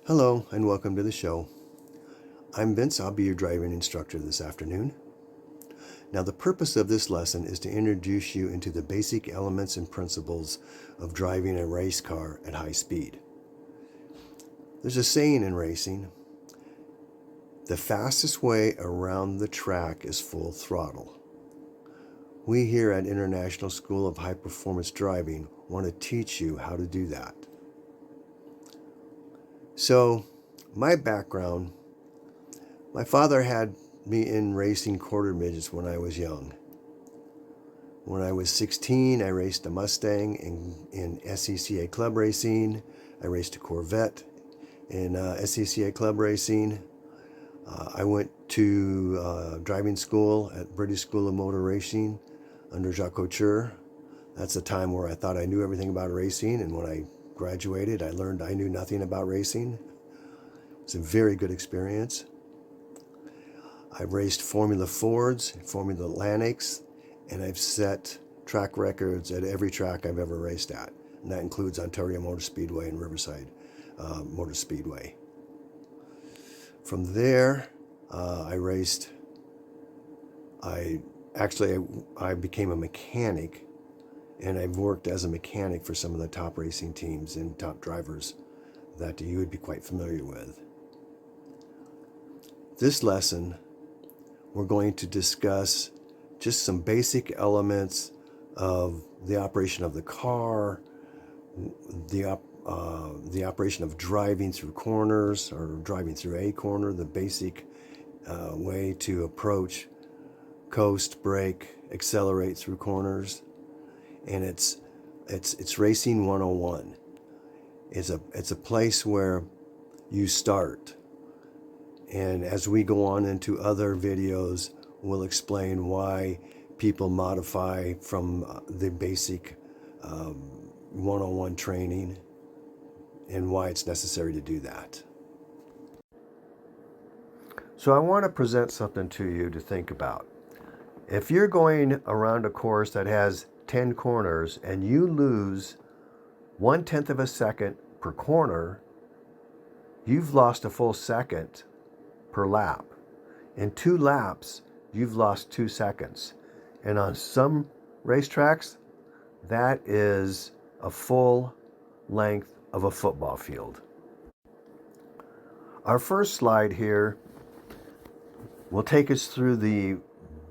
Hello and welcome to the show. I'm Vince. I'll be your driving instructor this afternoon. Now, the purpose of this lesson is to introduce you into the basic elements and principles of driving a race car at high speed. There's a saying in racing: the fastest way around the track is full throttle. We here at International School of High Performance Driving want to teach you how to do that. So, my background: my father had me in racing quarter midgets when I was young. When I was 16, I raced a Mustang in SCCA club racing. I raced a Corvette in SCCA club racing. I went to driving school at British School of Motor Racing under Jacques Couture. That's a time where I thought I knew everything about racing, and when I graduated, I learned I knew nothing about racing. It was a very good experience. I've raced Formula Fords, Formula Atlantics, and I've set track records at every track I've ever raced at. And that includes Ontario Motor Speedway and Riverside Motor Speedway. From there, I became a mechanic, and I've worked as a mechanic for some of the top racing teams and top drivers that you would be quite familiar with. This lesson, we're going to discuss just some basic elements of the operation of the car, the operation of driving through corners or driving through a corner, the basic way to approach, coast, brake, accelerate through corners. And it's Racing 101. It's a place where you start. And as we go on into other videos, we'll explain why people modify from the basic 101 training and why it's necessary to do that. So I want to present something to you to think about. If you're going around a course that has 10 corners and you lose 1/10 of a second per corner, you've lost a full second per lap. In 2 laps, you've lost 2 seconds. And on some racetracks, that is a full length of a football field. Our first slide here will take us through the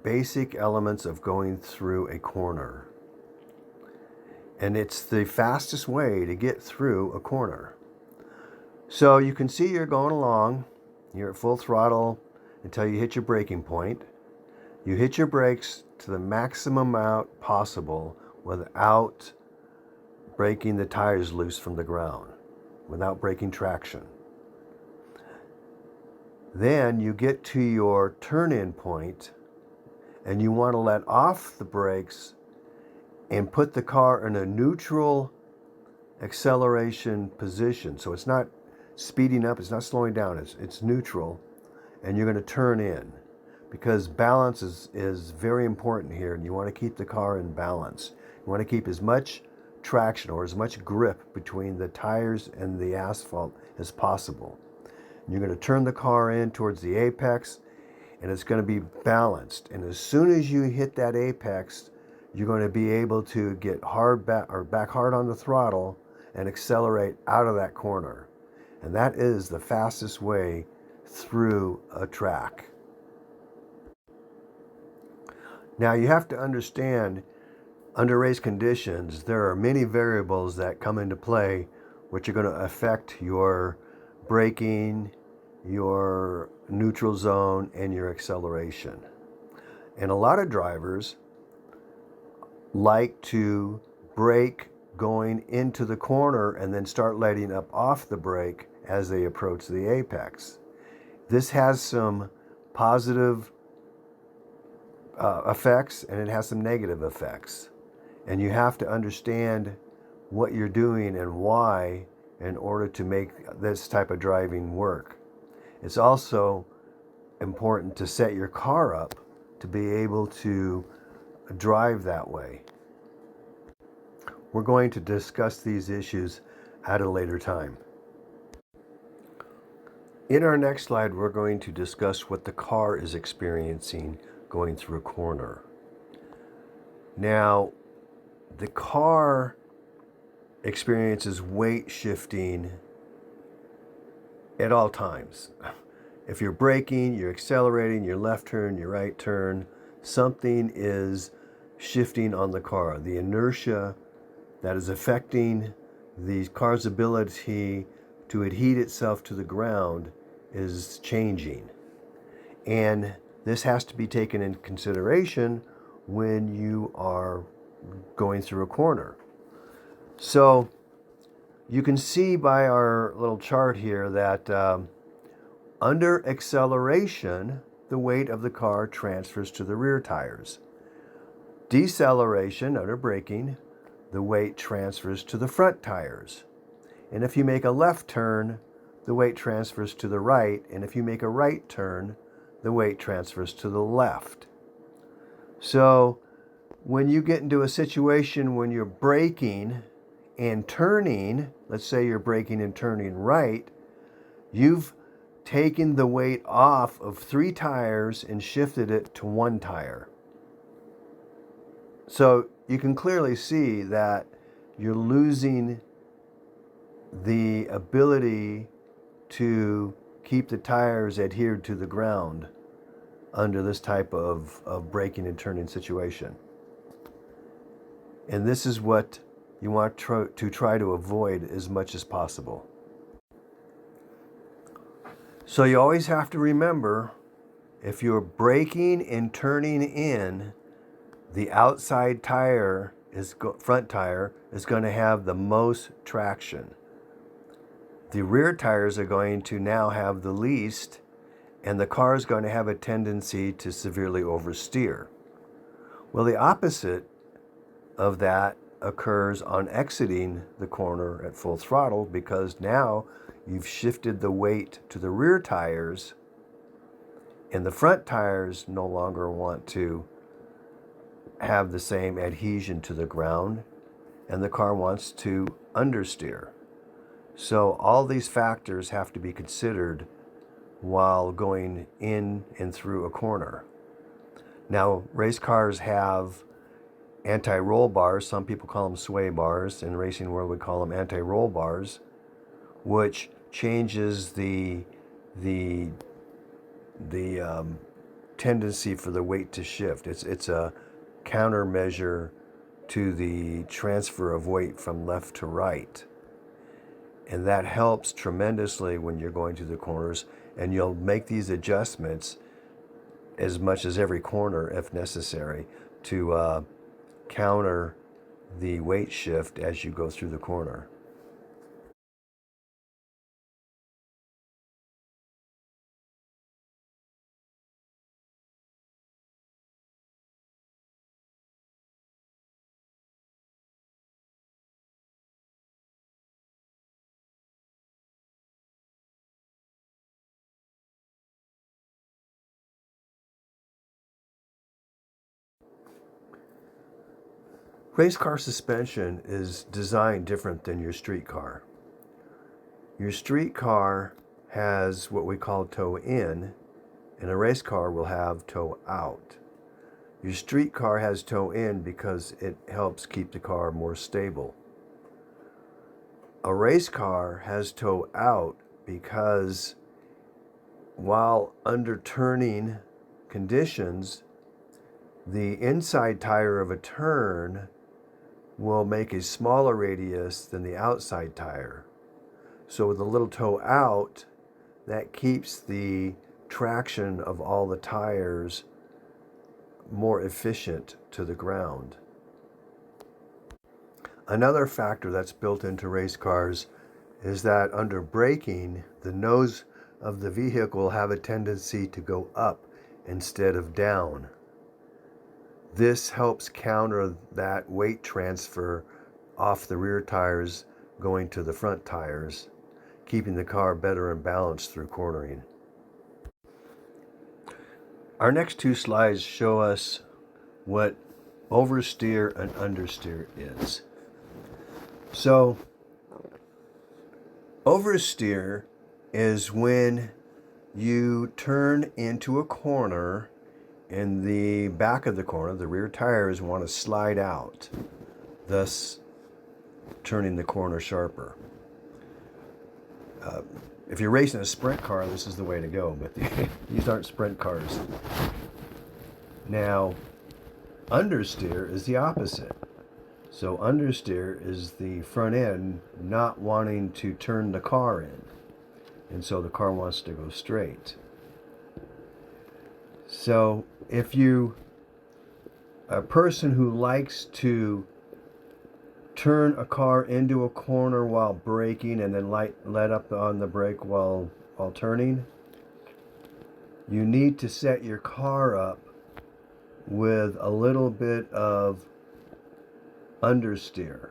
basic elements of going through a corner. And it's the fastest way to get through a corner. So you can see you're going along. You're at full throttle until you hit your braking point. You hit your brakes to the maximum amount possible without breaking the tires loose from the ground, without breaking traction. Then you get to your turn-in point and you want to let off the brakes and put the car in a neutral acceleration position. So it's not speeding up, it's not slowing down, it's neutral, and you're going to turn in because balance is very important here, and you want to keep the car in balance. You want to keep as much traction or as much grip between the tires and the asphalt as possible. And you're going to turn the car in towards the apex, and it's going to be balanced. And as soon as you hit that apex, you're going to be able to get back hard on the throttle and accelerate out of that corner. And that is the fastest way through a track. Now you have to understand, under race conditions, there are many variables that come into play which are going to affect your braking, your neutral zone, and your acceleration. And a lot of drivers like to brake going into the corner and then start letting up off the brake as they approach the apex. This has some positive effects and it has some negative effects. And you have to understand what you're doing and why in order to make this type of driving work. It's also important to set your car up to be able to drive that way. We're going to discuss these issues at a later time. In our next slide, we're going to discuss what the car is experiencing going through a corner. Now, the car experiences weight shifting at all times. If you're braking, you're accelerating, your left turn, your right turn, something is shifting on the car. The inertia that is affecting the car's ability to adhere itself to the ground is changing. And this has to be taken into consideration when you are going through a corner. So you can see by our little chart here that under acceleration, the weight of the car transfers to the rear tires. Deceleration, under braking, the weight transfers to the front tires. And if you make a left turn, the weight transfers to the right. And if you make a right turn, the weight transfers to the left. So when you get into a situation when you're braking and turning, let's say you're braking and turning right, you've taken the weight off of 3 tires and shifted it to 1 tire. So you can clearly see that you're losing the ability to keep the tires adhered to the ground under this type of braking and turning situation. And this is what you want to try to avoid as much as possible. So you always have to remember, if you're braking and turning in, the outside tire, front tire, is going to have the most traction. The rear tires are going to now have the least, and the car is going to have a tendency to severely oversteer. Well, the opposite of that occurs on exiting the corner at full throttle, because now you've shifted the weight to the rear tires, and the front tires no longer want to have the same adhesion to the ground, and the car wants to understeer. So all these factors have to be considered while going in and through a corner. Now, race cars have anti-roll bars. Some people call them sway bars. In the racing world, we call them anti-roll bars, which changes the tendency for the weight to shift. It's a countermeasure to the transfer of weight from left to right. And that helps tremendously when you're going to the corners, and you'll make these adjustments as much as every corner if necessary to counter the weight shift as you go through the corner. Race car suspension is designed different than your street car. Your street car has what we call toe in, and a race car will have toe out. Your street car has toe in because it helps keep the car more stable. A race car has toe out because while under turning conditions, the inside tire of a turn will make a smaller radius than the outside tire. So with a little toe out, that keeps the traction of all the tires more efficient to the ground. Another factor that's built into race cars is that under braking, the nose of the vehicle will have a tendency to go up instead of down. This helps counter that weight transfer off the rear tires going to the front tires, keeping the car better in balance through cornering. Our next 2 slides show us what oversteer and understeer is. So, oversteer is when you turn into a corner. In the back of the corner, the rear tires want to slide out, thus turning the corner sharper. If you're racing a sprint car, this is the way to go, but these aren't sprint cars. Now, understeer is the opposite. So understeer is the front end not wanting to turn the car in, and so the car wants to go straight. So if you a person who likes to turn a car into a corner while braking and then let up on the brake while turning, you need to set your car up with a little bit of understeer,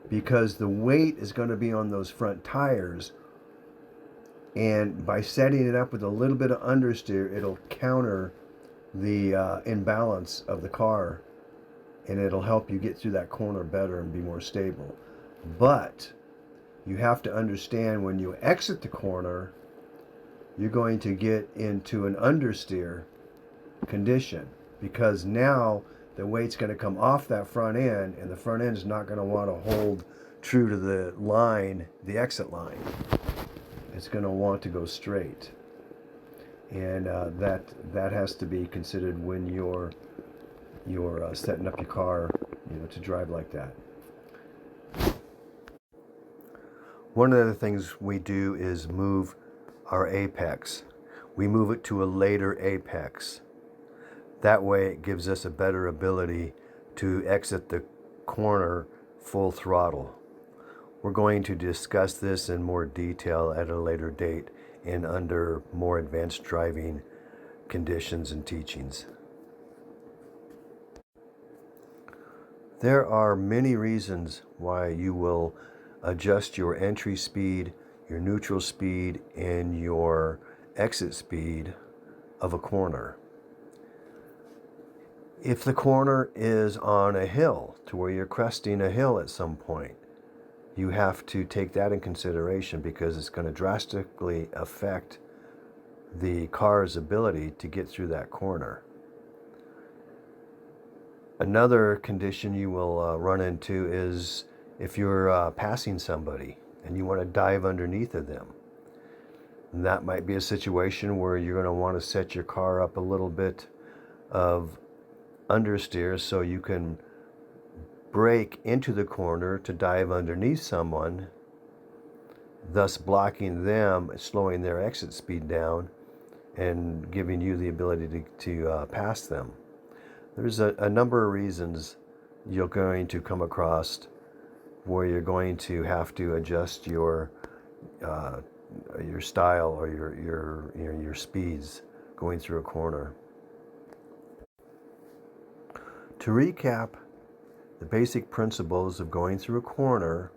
because the weight is going to be on those front tires, and by setting it up with a little bit of understeer, it'll counter the imbalance of the car, and it'll help you get through that corner better and be more stable. But you have to understand, when you exit the corner, you're going to get into an understeer condition, because now the weight's going to come off that front end, and the front end is not going to want to hold true to the line, the exit line. It's going to want to go straight, and that has to be considered when you're setting up your car, to drive like that. One of the things we do is move our apex. We move it to a later apex. That way it gives us a better ability to exit the corner full throttle. We're going to discuss this in more detail at a later date and under more advanced driving conditions and teachings. There are many reasons why you will adjust your entry speed, your neutral speed, and your exit speed of a corner. If the corner is on a hill, to where you're cresting a hill at some point, you have to take that in consideration, because it's going to drastically affect the car's ability to get through that corner. Another condition you will run into is if you're passing somebody and you want to dive underneath of them. And that might be a situation where you're going to want to set your car up a little bit of understeer so you can brake into the corner to dive underneath someone, thus blocking them, slowing their exit speed down, and giving you the ability to pass them. There's a number of reasons you're going to come across where you're going to have to adjust your style or your speeds going through a corner. To recap the basic principles of going through a corner,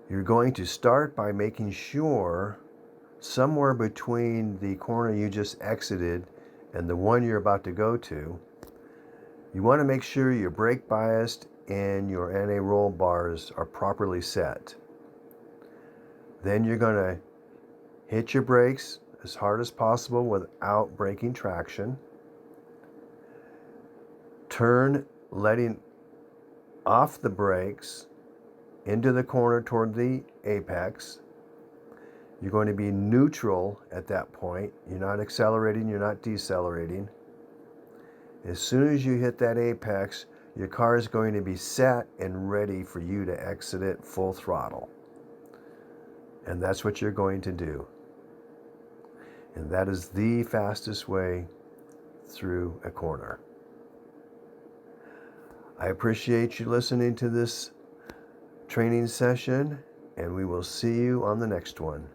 you're going to start by making sure somewhere between the corner you just exited and the one you're about to go to, you want to make sure your brake biased and your anti-roll bars are properly set. Then you're going to hit your brakes as hard as possible without breaking traction. Turn, letting off the brakes into the corner toward the apex. You're going to be neutral at that point. You're not accelerating, you're not decelerating. As soon as you hit that apex, your car is going to be set and ready for you to exit it full throttle. And that's what you're going to do. And that is the fastest way through a corner. I appreciate you listening to this training session, and we will see you on the next one.